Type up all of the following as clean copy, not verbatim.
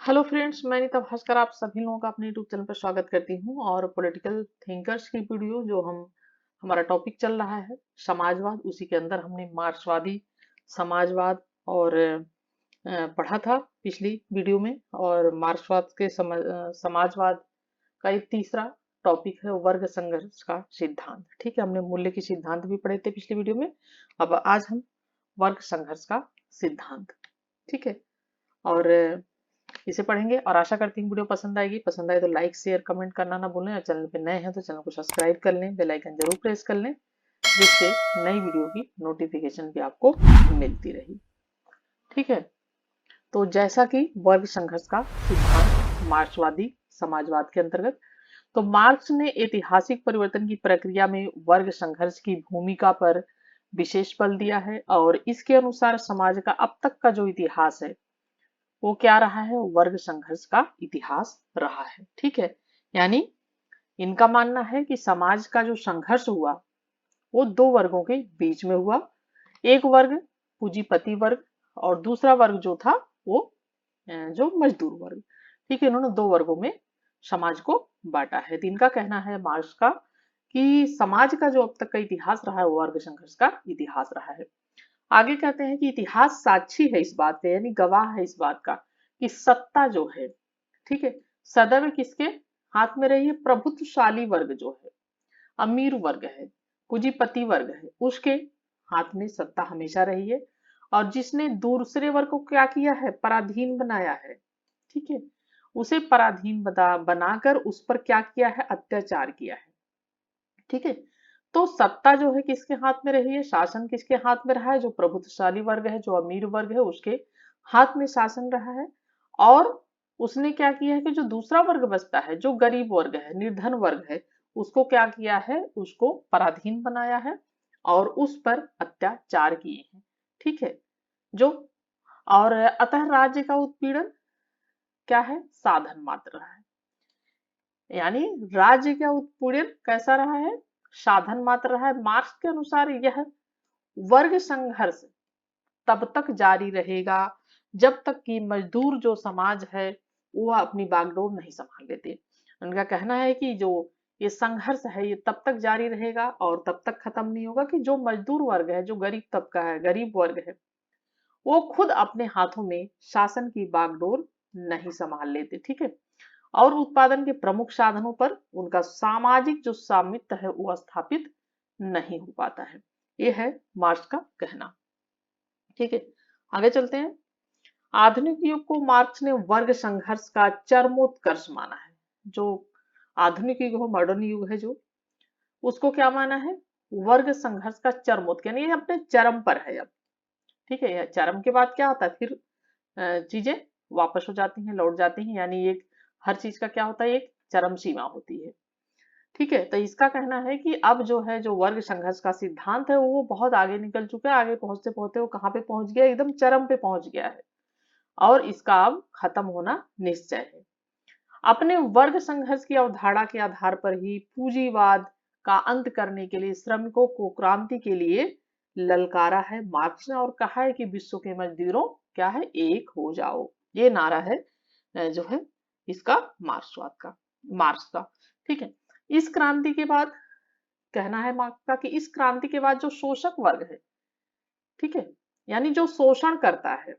Hello friends, मैं नीता भास्कर आप सभी लोगों का अपने यूट्यूब चैनल पर स्वागत करती हूँ। और पॉलिटिकल थिंकर्स की वीडियो जो हमारा टॉपिक चल रहा है समाजवाद, उसी के अंदर हमने मार्क्सवादी समाजवाद और पढ़ा था पिछली वीडियो में। और मार्क्सवाद के समाजवाद का एक तीसरा टॉपिक है वर्ग संघर्ष का सिद्धांत। ठीक है, हमने मूल्य के सिद्धांत भी पढ़े थे पिछली वीडियो में। अब आज हम वर्ग संघर्ष का सिद्धांत, ठीक है, और इसे पढ़ेंगे। और आशा करती हूँ वीडियो पसंद आएगी। पसंद आए तो लाइक शेयर कमेंट करना ना भूलें, और चैनल पे नए हैं तो चैनल को सब्सक्राइब कर लें, बेल आइकन जरूर प्रेस कर लें, जिससे नई वीडियो की नोटिफिकेशन भी आपको मिलती रही। ठीक है, तो जैसा कि वर्ग संघर्ष का सिद्धांत मार्क्सवादी समाजवाद के अंतर्गत, तो मार्क्स ने ऐतिहासिक परिवर्तन की प्रक्रिया में वर्ग संघर्ष की भूमिका पर विशेष बल दिया है। और इसके अनुसार समाज का अब तक का जो इतिहास है वो क्या रहा है, वर्ग संघर्ष का इतिहास रहा है। ठीक है, यानी इनका मानना है कि समाज का जो संघर्ष हुआ वो दो वर्गों के बीच में हुआ। एक वर्ग पूंजीपति वर्ग, और दूसरा वर्ग जो था वो जो मजदूर वर्ग। ठीक है, इन्होंने दो वर्गों में समाज को बांटा है। तो इनका कहना है मार्क्स का कि समाज का जो अब तक का इतिहास रहा है वो वर्ग संघर्ष का इतिहास रहा है। आगे कहते हैं कि इतिहास साक्षी है इस बात का, यानी गवाह है इस बात का कि सत्ता जो है, ठीक है, सदैव किसके हाथ में रही है, प्रभुत्वशाली वर्ग जो है, अमीर वर्ग है, पूंजीपति वर्ग है, उसके हाथ में सत्ता हमेशा रही है। और जिसने दूसरे वर्ग को क्या किया है, पराधीन बनाया है। ठीक है, उसे पराधीन बनाकर उस पर क्या किया है, अत्याचार किया है। ठीक है, तो सत्ता जो है किसके हाथ में रही है, शासन किसके हाथ में रहा है, जो प्रभुत्वशाली वर्ग है, जो अमीर वर्ग है, उसके हाथ में शासन रहा है। और उसने क्या किया है कि जो दूसरा वर्ग बचता है, जो गरीब वर्ग है, निर्धन वर्ग है, उसको क्या किया है, उसको पराधीन बनाया है और उस पर अत्याचार किए हैं। ठीक है, जो और अतः राज्य का उत्पीड़न क्या है, साधन मात्र रहा है। यानी राज्य का उत्पीड़न कैसा रहा है, साधन मात्र रहा है। मार्क्स के अनुसार यह वर्ग संघर्ष तब तक जारी रहेगा जब तक कि मजदूर जो समाज है वो अपनी बागडोर नहीं संभाल लेते। उनका कहना है कि जो ये संघर्ष है ये तब तक जारी रहेगा और तब तक खत्म नहीं होगा कि जो मजदूर वर्ग है, जो गरीब तबका है, गरीब वर्ग है, वो खुद अपने हाथों में शासन की बागडोर नहीं संभाल लेते। ठीक है, और उत्पादन के प्रमुख साधनों पर उनका सामाजिक जो स्वामित्व है वो स्थापित नहीं हो पाता है। ये है मार्क्स का कहना। ठीक है, आगे चलते हैं। आधुनिक युग को मार्क्स ने वर्ग संघर्ष का चरमोत्कर्ष माना है। जो आधुनिक युग हो, मॉडर्न युग है जो, उसको क्या माना है, वर्ग संघर्ष का चरमोत्कर्ष, यानी ये अपने चरम पर है अब। ठीक है, चरम के बाद क्या होता है, फिर चीजें वापस हो जाती हैं, लौट जाती हैं। यानी एक हर चीज का क्या होता है, एक चरम सीमा होती है। ठीक है, तो इसका कहना है कि अब जो है, जो वर्ग संघर्ष का सिद्धांत है वो बहुत आगे निकल चुका है। आगे पहुंचते पहुंचते वो कहाँ पे पहुंच गया, एकदम चरम पे पहुंच गया है और इसका अब खत्म होना निश्चय है। अपने वर्ग संघर्ष की अवधारणा के आधार पर ही पूंजीवाद का अंत करने के लिए श्रमिकों को क्रांति के लिए ललकारा है मार्क्स ने, और कहा है कि विश्व के मजदूरों क्या है, एक हो जाओ। ये नारा है जो है इसका, मार्क्सवाद का, मार्क्स का। ठीक है, इस क्रांति के बाद कहना है मार्क्स का कि इस क्रांति के बाद जो शोषक वर्ग है, ठीक है, यानी जो शोषण करता है,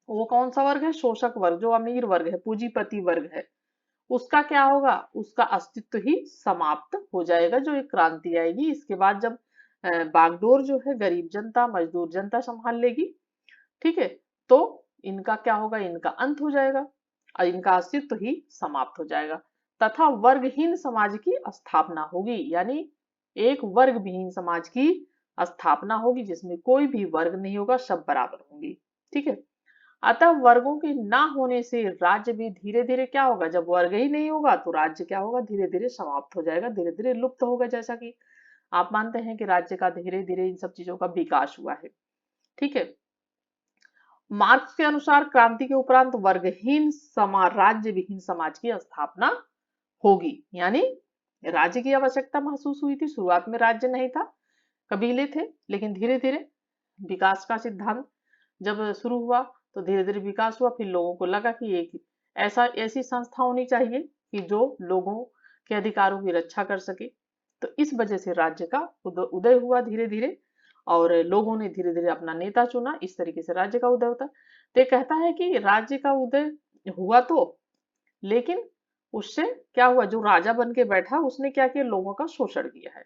वो कौन सा वर्ग है, शोषक वर्ग, जो अमीर वर्ग है, पूंजीपति वर्ग है, उसका क्या होगा, उसका अस्तित्व ही समाप्त हो जाएगा। जो एक क्रांति आएगी इसके बाद, जब बागडोर जो है गरीब जनता, मजदूर जनता संभाल लेगी, ठीक है, तो इनका क्या होगा, इनका अंत हो जाएगा और इनका अस्तित्व ही समाप्त हो जाएगा, तथा वर्गहीन समाज की स्थापना होगी। यानी एक वर्ग विहीन समाज की स्थापना होगी जिसमें कोई भी वर्ग नहीं होगा, सब बराबर होंगी। ठीक है, अतः वर्गों के ना होने से राज्य भी धीरे धीरे क्या होगा, जब वर्ग ही नहीं होगा तो राज्य क्या होगा, धीरे धीरे समाप्त हो जाएगा, धीरे धीरे लुप्त होगा। जैसा कि आप मानते हैं कि राज्य का धीरे धीरे इन सब चीजों का विकास हुआ है। ठीक है, मार्क्स के अनुसार क्रांति के उपरांत वर्गहीन समाज, राज्य विहीन समाज की स्थापना होगी। यानी राज्य की आवश्यकता महसूस हुई थी, शुरुआत में राज्य नहीं था, कबीले थे, लेकिन धीरे धीरे विकास का सिद्धांत जब शुरू हुआ तो धीरे धीरे विकास हुआ, फिर लोगों को लगा कि एक ऐसी संस्था होनी चाहिए कि जो लोगों के अधिकारों की रक्षा कर सके। तो इस वजह से राज्य का उदय हुआ धीरे धीरे, और लोगों ने धीरे धीरे अपना नेता चुना, इस तरीके से राज्य का उदय होता। तो ये कहता है कि राज्य का उदय हुआ तो, लेकिन उससे क्या हुआ, जो राजा बन के बैठा उसने क्या किया, लोगों का शोषण किया है।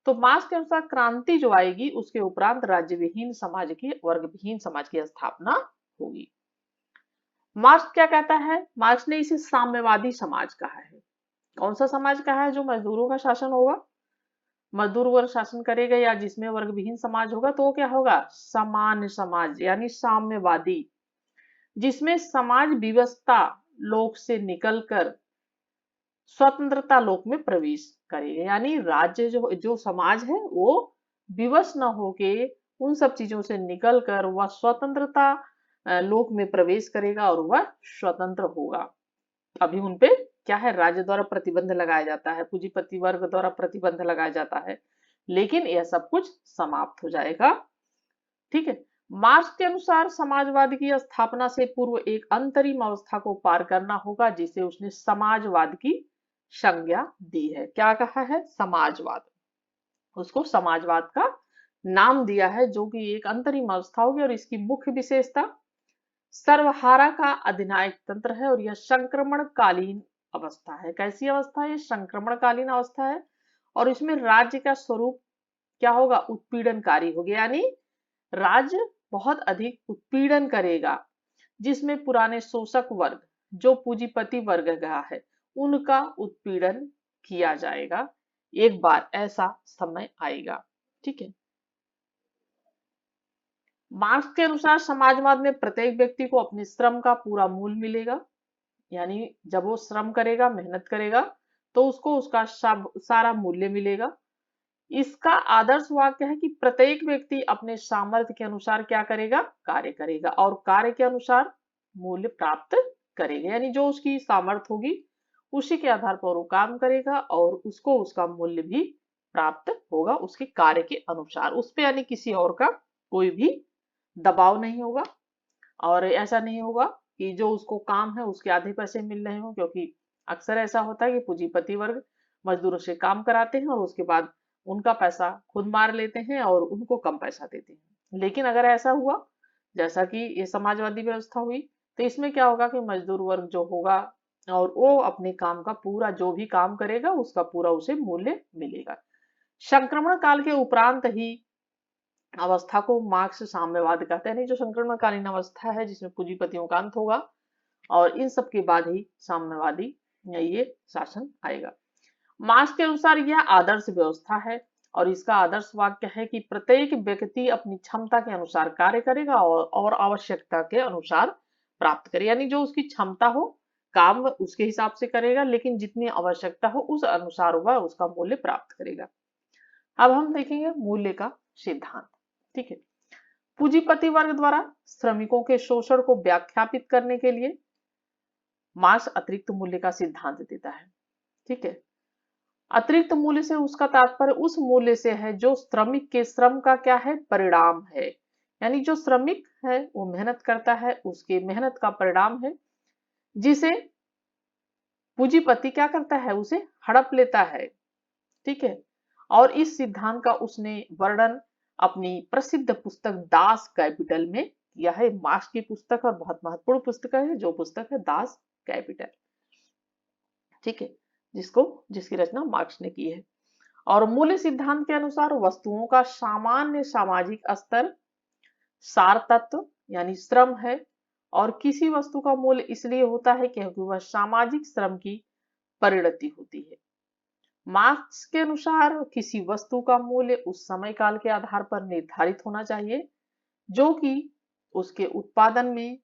तो मार्क्स के अनुसार क्रांति जो आएगी उसके उपरांत राज्य विहीन समाज की, वर्ग विहीन समाज की स्थापना होगी। मार्क्स क्या कहता है, मार्क्स ने इसे साम्यवादी समाज कहा है। कौन सा समाज कहा है, जो मजदूरों का शासन होगा, मजदूर वर्ग शासन करेगा, या जिसमें वर्ग विहीन समाज होगा, तो वो क्या होगा, सामान्य समाज यानी साम्यवादी, जिसमें समाज विवशता लोक से निकलकर स्वतंत्रता लोक में प्रवेश करेगा। यानी राज्य जो जो समाज है वो विवश न होके उन सब चीजों से निकलकर वह स्वतंत्रता लोक में प्रवेश करेगा और वह स्वतंत्र होगा। अभी उनपे क्या है, राज्य द्वारा प्रतिबंध लगाया जाता है, पूंजीपति वर्ग द्वारा प्रतिबंध लगाया जाता है, लेकिन यह सब कुछ समाप्त हो जाएगा। ठीक है। मार्क्स के अनुसार समाजवाद की स्थापना से पूर्व एक अंतरिम अवस्था को पार करना होगा, जिसे उसने समाजवाद की संज्ञा दी है। क्या कहा है, समाजवाद, उसको समाजवाद का नाम दिया है, जो कि एक अंतरिम अवस्था होगी। और इसकी मुख्य विशेषता सर्वहारा का अधिनायक तंत्र है, और यह संक्रमणकालीन अवस्था है। कैसी अवस्था है, संक्रमणकालीन अवस्था है, और इसमें राज्य का स्वरूप क्या होगा, उत्पीड़नकारी हो गया, यानी राज्य बहुत अधिक उत्पीड़न करेगा, जिसमें पुराने शोषक वर्ग जो पूंजीपति वर्ग का है उनका उत्पीड़न किया जाएगा। एक बार ऐसा समय आएगा। ठीक है। मार्क्स के अनुसार समाजवाद में प्रत्येक व्यक्ति को अपने श्रम का पूरा मूल्य मिलेगा, यानी जब वो श्रम करेगा, मेहनत करेगा, तो उसको उसका सारा मूल्य मिलेगा। इसका आदर्श वाक्य है कि प्रत्येक व्यक्ति अपने सामर्थ्य के अनुसार क्या करेगा, कार्य करेगा, और कार्य के अनुसार मूल्य प्राप्त करेगा। यानी जो उसकी सामर्थ्य होगी उसी के आधार पर वो काम करेगा, और उसको उसका मूल्य भी प्राप्त होगा उसके कार्य के अनुसार। उस पे यानी किसी और का कोई भी दबाव नहीं होगा, और ऐसा नहीं होगा कि जो उसको काम है उसके आधे पैसे मिल रहे हो, क्योंकि अक्सर ऐसा होता है कि पूंजीपति वर्ग मजदूरों से काम कराते हैं और उसके बाद उनका पैसा खुद मार लेते हैं और उनको कम पैसा देते हैं। लेकिन अगर ऐसा हुआ जैसा कि ये समाजवादी व्यवस्था हुई, तो इसमें क्या होगा कि मजदूर वर्ग जो होगा और वो अपने काम का पूरा, जो भी काम करेगा उसका पूरा उसे मूल्य मिलेगा। संक्रमण काल के उपरांत ही अवस्था को मार्क्स साम्यवाद कहते हैं। जो संक्रमणकालीन अवस्था है जिसमें पूंजीपतियों का अंत होगा, और इन सब के बाद ही साम्यवादी ये शासन आएगा। मार्क्स के अनुसार यह आदर्श व्यवस्था है, और इसका आदर्श वाक्य है कि प्रत्येक व्यक्ति अपनी क्षमता के अनुसार कार्य करेगा और आवश्यकता के अनुसार प्राप्त करे। यानी जो उसकी क्षमता हो काम उसके हिसाब से करेगा, लेकिन जितनी आवश्यकता हो उस अनुसार वह उसका मूल्य प्राप्त करेगा। अब हम देखेंगे मूल्य का सिद्धांत। ठीक है। पूंजीपति वर्ग द्वारा श्रमिकों के शोषण को व्याख्यापित करने के लिए मार्क्स अतिरिक्त मूल्य का सिद्धांत देता है। ठीक है। अतिरिक्त मूल्य से उसका तात्पर्य उस मूल्य से है जो श्रमिक के श्रम का क्या है, परिणाम है। यानी जो श्रमिक है वो मेहनत करता है, उसके मेहनत का परिणाम है, जिसे पूंजीपति क्या करता है, उसे हड़प लेता है। ठीक है। और इस सिद्धांत का उसने वर्णन अपनी प्रसिद्ध पुस्तक दास कैपिटल में किया है। मार्क्स की पुस्तक और बहुत महत्वपूर्ण पुस्तक है, जो पुस्तक है दास कैपिटल। ठीक है। जिसकी रचना मार्क्स ने की है। और मूल्य सिद्धांत के अनुसार वस्तुओं का सामान्य सामाजिक स्तर सार तत्व यानी श्रम है, और किसी वस्तु का मूल्य इसलिए होता है क्योंकि वह सामाजिक श्रम की परिणति होती है। मार्क्स के अनुसार किसी वस्तु का मूल्य उस समय काल के आधार पर निर्धारित होना चाहिए जो कि उसके उत्पादन में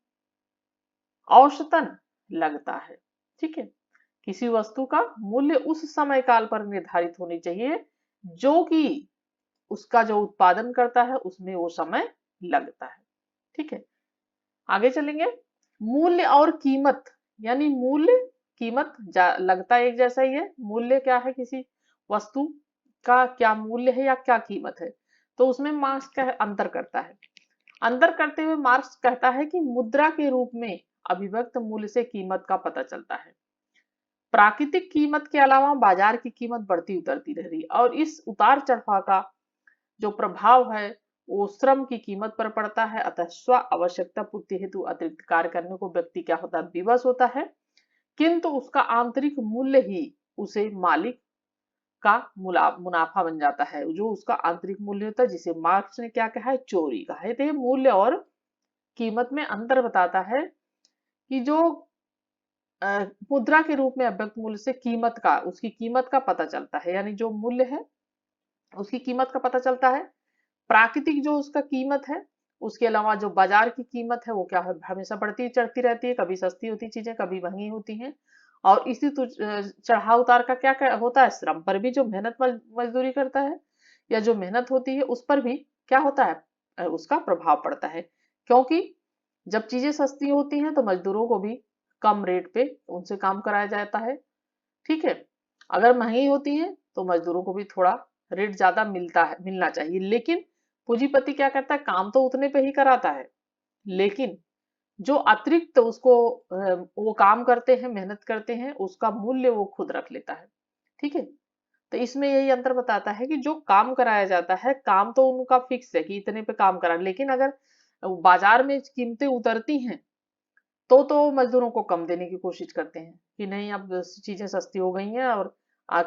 औसतन लगता है। ठीक है। किसी वस्तु का मूल्य उस समय काल पर निर्धारित होनी चाहिए जो कि उसका जो उत्पादन करता है उसमें वो समय लगता है। ठीक है। आगे चलेंगे। मूल्य और कीमत, यानी मूल्य कीमत लगता एक जैसा ही है। मूल्य क्या है, किसी वस्तु का क्या मूल्य है या क्या कीमत है, तो उसमें मार्क्स का अंतर करता है। अंदर करते हुए मार्क्स कहता है कि मुद्रा के रूप में अभिव्यक्त मूल्य से कीमत का पता चलता है। प्राकृतिक कीमत के अलावा बाजार की कीमत बढ़ती उतरती रह रही और इस उतार चढ़ाव का जो प्रभाव है वो श्रम की कीमत पर पड़ता है। अतः स्व आवश्यकता पूर्ति हेतु अतिरिक्त कार्य करने को व्यक्ति क्या होता है, विवश होता है, किंतु उसका आंतरिक मूल्य ही उसे मालिक का मुनाफा बन जाता है। जो उसका आंतरिक मूल्य होता है जिसे मार्क्स ने क्या कहा है, चोरी कहा है। तो ये मूल्य और कीमत में अंतर बताता है कि जो मुद्रा के रूप में अव्यक्त मूल्य से कीमत का, उसकी कीमत का पता चलता है, यानी जो मूल्य है उसकी कीमत का पता चलता है। प्राकृतिक जो उसका कीमत है, उसके अलावा जो बाजार की कीमत है वो क्या है, हमेशा बढ़ती चढ़ती रहती है, कभी सस्ती होती चीजें, कभी महंगी होती हैं। और इसी चढ़ाव उतार का क्या होता है, श्रम पर भी जो मेहनत मजदूरी करता है या जो मेहनत होती है उस पर भी क्या होता है, उसका प्रभाव पड़ता है। क्योंकि जब चीजें सस्ती होती हैं तो मजदूरों को भी कम रेट पे उनसे काम कराया जाता है, ठीक है। अगर महंगी होती है तो मजदूरों को भी थोड़ा रेट ज्यादा मिलना चाहिए। लेकिन पूंजीपति क्या करता है, काम तो उतने पे ही कराता है, लेकिन जो अतिरिक्त उसको वो काम करते हैं, मेहनत करते हैं, उसका मूल्य वो खुद रख लेता है, ठीक है। तो इसमें यही अंतर बताता है कि जो काम कराया जाता है, काम तो उनका फिक्स है कि इतने पे काम करा, लेकिन अगर बाजार में कीमतें उतरती हैं तो मजदूरों को कम देने की कोशिश करते हैं कि नहीं अब चीजें सस्ती हो गई हैं और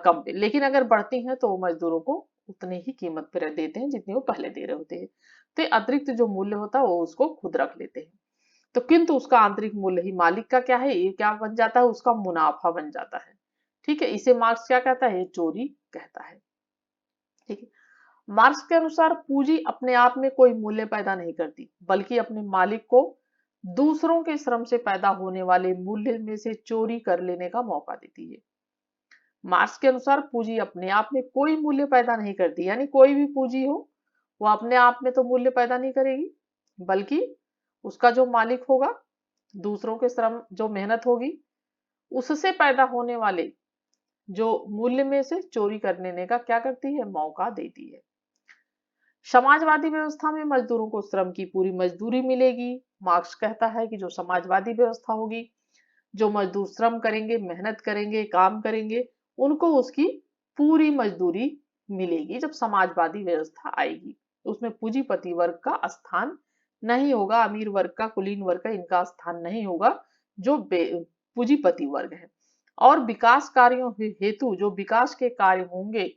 कम पे। लेकिन अगर बढ़ती हैं तो मजदूरों को उतनी ही कीमत पे देते हैं जितनी वो पहले दे रहे होते हैं। तो ये अतिरिक्त जो मूल्य होता है वो उसको खुद रख लेते हैं। तो किंतु उसका आंतरिक मूल्य ही मालिक का क्या है, ये क्या बन जाता है, उसका मुनाफा बन जाता है, ठीक है। इसे मार्क्स क्या कहता है, ये चोरी कहता है, ठीक है। मार्क्स के अनुसार पूंजी अपने आप में कोई मूल्य पैदा नहीं करती, बल्कि अपने मालिक को दूसरों के श्रम से पैदा होने वाले मूल्य में से चोरी कर लेने का मौका देती है। मार्क्स के अनुसार पूंजी अपने आप में कोई मूल्य पैदा नहीं करती, यानी कोई भी पूंजी हो वो अपने आप में तो मूल्य पैदा नहीं करेगी, बल्कि उसका जो मालिक होगा, दूसरों के श्रम जो मेहनत होगी उससे पैदा होने वाले जो मूल्य में से चोरी कर लेने का क्या करती है, मौका देती है। समाजवादी व्यवस्था में मजदूरों को श्रम की पूरी मजदूरी मिलेगी। मार्क्स कहता है कि जो समाजवादी व्यवस्था होगी, जो मजदूर श्रम करेंगे, मेहनत करेंगे, काम करेंगे, उनको उसकी पूरी मजदूरी मिलेगी। जब समाजवादी व्यवस्था आएगी उसमें पूंजीपति वर्ग का स्थान नहीं होगा, अमीर वर्ग का, कुलीन वर्ग का, इनका स्थान नहीं होगा, जो पूंजीपति वर्ग है। और विकास कार्यों हेतु जो विकास के कार्य होंगे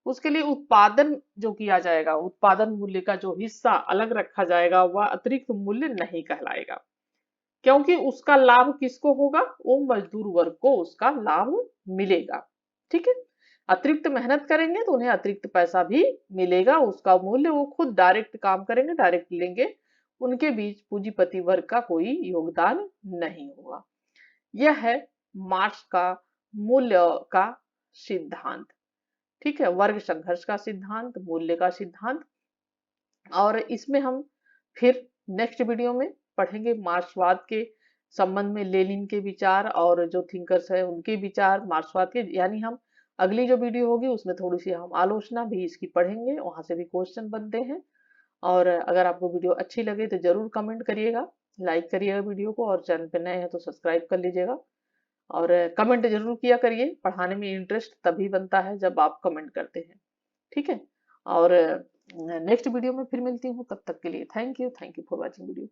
उसके लिए उत्पादन जो किया जाएगा, उत्पादन मूल्य का जो हिस्सा अलग रखा जाएगा वह अतिरिक्त मूल्य नहीं कहलाएगा, क्योंकि उसका लाभ किसको होगा, वो मजदूर वर्ग को उसका लाभ मिलेगा, ठीक है। अतिरिक्त मेहनत करेंगे तो उन्हें अतिरिक्त पैसा भी मिलेगा, उसका मूल्य वो खुद डायरेक्ट काम करेंगे, डायरेक्ट लेंगे, उनके बीच पूंजीपति वर्ग का कोई योगदान नहीं होगा। यह है मार्क्स का मूल्य का सिद्धांत, ठीक है, वर्ग संघर्ष का सिद्धांत, मूल्य का सिद्धांत। और इसमें हम फिर नेक्स्ट वीडियो में पढ़ेंगे मार्क्सवाद के संबंध में, लेनिन के विचार और जो थिंकर्स है उनके विचार मार्क्सवाद के। यानी हम अगली जो वीडियो होगी उसमें थोड़ी सी हम आलोचना भी इसकी पढ़ेंगे, वहां से भी क्वेश्चन बनते हैं। और अगर आपको वीडियो अच्छी लगे तो जरूर कमेंट करिएगा, लाइक करिएगा वीडियो को, और चैनल पे नए हैं तो सब्सक्राइब कर लीजिएगा। और कमेंट जरूर किया करिए, पढ़ाने में इंटरेस्ट तभी बनता है जब आप कमेंट करते हैं, ठीक है। और नेक्स्ट वीडियो में फिर मिलती हूँ, तब तक के लिए thank you for watching video.